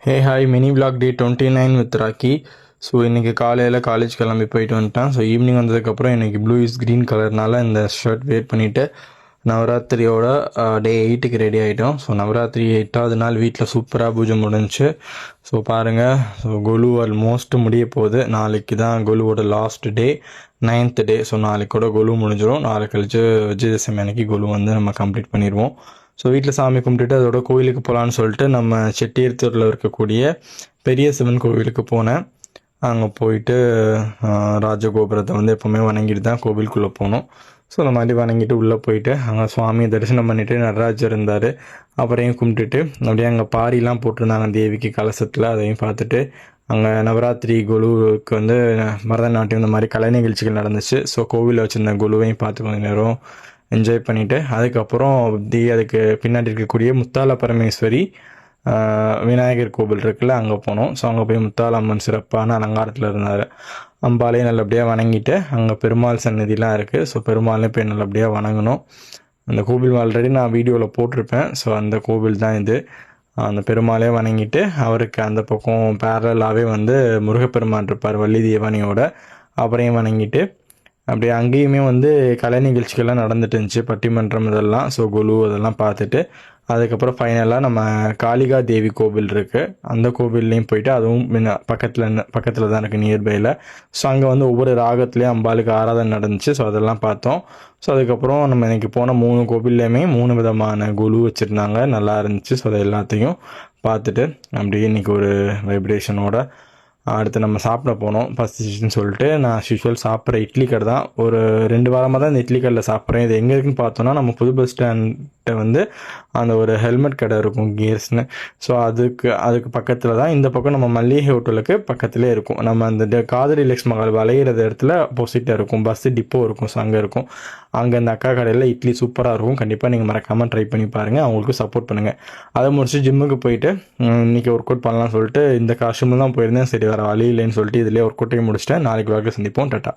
Hey hi mini vlog day 29 with Rocky. So இன்றைக்கி காலையில் college கிளம்பி போயிட்டு வந்துட்டேன். ஸோ ஈவினிங் வந்ததுக்கப்புறம் இன்றைக்கி ப்ளூ இஸ் க்ரீன் கலர்னால இந்த ஷர்ட் வேர் பண்ணிவிட்டு நவராத்திரியோட டே 8க்கு ரெடி ஆகிட்டோம். ஸோ நவராத்திரி 8வது நாள் வீட்டில் சூப்பராக பூஜை முடிஞ்சிச்சு. ஸோ பாருங்கள், ஸோ கொலு ஆல்மோஸ்ட் முடிய போகுது. நாளைக்கு தான் கொலுவோட லாஸ்ட் டே, 9th டே. ஸோ நாளைக்கு கூட கொலு முடிஞ்சிடும். நாளைக்கு கழிச்சு விஜயதசமி அன்னைக்கு கொலு வந்து நம்ம கம்ப்ளீட் பண்ணிடுவோம். ஸோ வீட்டில் சாமி கும்பிட்டுட்டு அதோட கோயிலுக்கு போகலான்னு சொல்லிட்டு நம்ம செட்டியர்த்தூரில் இருக்கக்கூடிய பெரிய சிவன் கோவிலுக்கு போனேன். அங்கே போயிட்டு ராஜகோபுரத்தை வந்து எப்போவுமே வணங்கிட்டு தான் கோவிலுக்குள்ளே போனோம். ஸோ அந்த மாதிரி வணங்கிட்டு உள்ளே போயிட்டு அங்கே சுவாமியை தரிசனம் பண்ணிவிட்டு நடராஜர் இருந்தார், அப்புறையும் கும்பிட்டுட்டு அப்படியே அங்கே பாரிலாம் போட்டிருந்தாங்க தேவிக்கு கலசத்தில், அதையும் பார்த்துட்டு அங்கே நவராத்திரி கொலுவுக்கு வந்து பரதநாட்டியம் இந்த மாதிரி கலை நிகழ்ச்சிகள் நடந்துச்சு. ஸோ கோவிலில் வச்சுருந்த கொலுவையும் பார்த்து கொஞ்சம் நேரம் என்ஜாய் பண்ணிவிட்டு அதுக்கப்புறம் அதுக்கு பின்னாடி இருக்கக்கூடிய முத்தால பரமேஸ்வரி விநாயகர் கோவில் இருக்குல்ல, அங்கே போனோம். ஸோ அங்கே போய் முத்தால அம்மன் சிறப்பான அலங்காரத்தில் இருந்தார். அம்பாலையும் நல்லபடியாக வணங்கிட்டு அங்கே பெருமாள் சன்னதிலாம் இருக்குது. ஸோ பெருமாளையும் போய் நல்லபடியாக வணங்கணும். அந்த கோவில் ஆல்ரெடி நான் வீடியோவில் போட்டிருப்பேன். ஸோ அந்த கோவில் தான் இது. அந்த பெருமாளே வணங்கிட்டு அவருக்கு அந்த பக்கம் பேரலாகவே வந்து முருகப்பெருமான் இருப்பார் வள்ளி தேவானியோட, அவரையும் வணங்கிட்டு அப்படியே அங்கேயுமே வந்து கலை நிகழ்ச்சிகள்லாம் நடந்துட்டு இருந்துச்சு, பட்டிமன்றம் இதெல்லாம். ஸோ கொலு அதெல்லாம் பார்த்துட்டு அதுக்கப்புறம் ஃபைனலாக நம்ம காளிகா தேவி கோவில் இருக்குது, அந்த கோவில்லையும் போயிட்டு அதுவும் பக்கத்தில் தான் இருக்குது நியர்பையில். ஸோ அங்கே வந்து ஒவ்வொரு ராகத்துலேயும் அம்பாளுக்கு ஆராதனை நடந்துச்சு. ஸோ அதெல்லாம் பார்த்தோம். ஸோ அதுக்கப்புறம் நம்ம இன்றைக்கி போன 3 கோவில்லையுமே 3 விதமான கொலு வச்சுருந்தாங்க, நல்லா இருந்துச்சு. ஸோ அதை எல்லாத்தையும் பார்த்துட்டு அப்படியே இன்றைக்கி ஒரு வைப்ரேஷனோட அடுத்து நம்ம சாப்பிட போனோம். பசிச்சுன்னு சொல்லிட்டு நான் யூஷுவல் சாப்பிட்ற இட்லி கடை தான். ஒரு 2 வாரமாக தான் இந்த இட்லி கடையில் சாப்பிட்றேன். இது எங்கே இருக்குன்னு பார்த்தோன்னா நம்ம புது பஸ் ஸ்டாண்ட்டை வந்து அந்த ஒரு ஹெல்மெட் கடை இருக்கும், கியர்ஸ்னு. ஸோ அதுக்கு பக்கத்தில் தான். இந்த பக்கம் நம்ம மல்லிகை ஹோட்டலுக்கு பக்கத்துலேயே இருக்கும். நம்ம அந்த காதரி லெக்ஸ் மகால் வளையிறது இடத்துல ஆப்போசிட்டாக இருக்கும், பஸ்ஸு டிப்போ இருக்கும். ஸோ அங்கே இருக்கும். அங்கே இந்த அக்கா கடையில் இட்லி சூப்பராக இருக்கும். கண்டிப்பாக நீங்கள் மறக்காமல் ட்ரை பண்ணி பாருங்கள், அவங்களுக்கு சப்போர்ட் பண்ணுங்கள். அதை முடிச்சு ஜிம்முக்கு போயிட்டு இன்றைக்கி ஒர்க் அவுட் பண்ணலாம்னு சொல்லிட்டு இந்த காஸ்டியூமில் தான் போயிருந்தேன். சரி வேறு வழி இல்லைன்னு சொல்லிட்டு இதிலே ஒர்க் அவுட்டையும் முடிச்சிட்டேன். நாளைக்கு வாங்க சந்திப்போம். டாட்டா.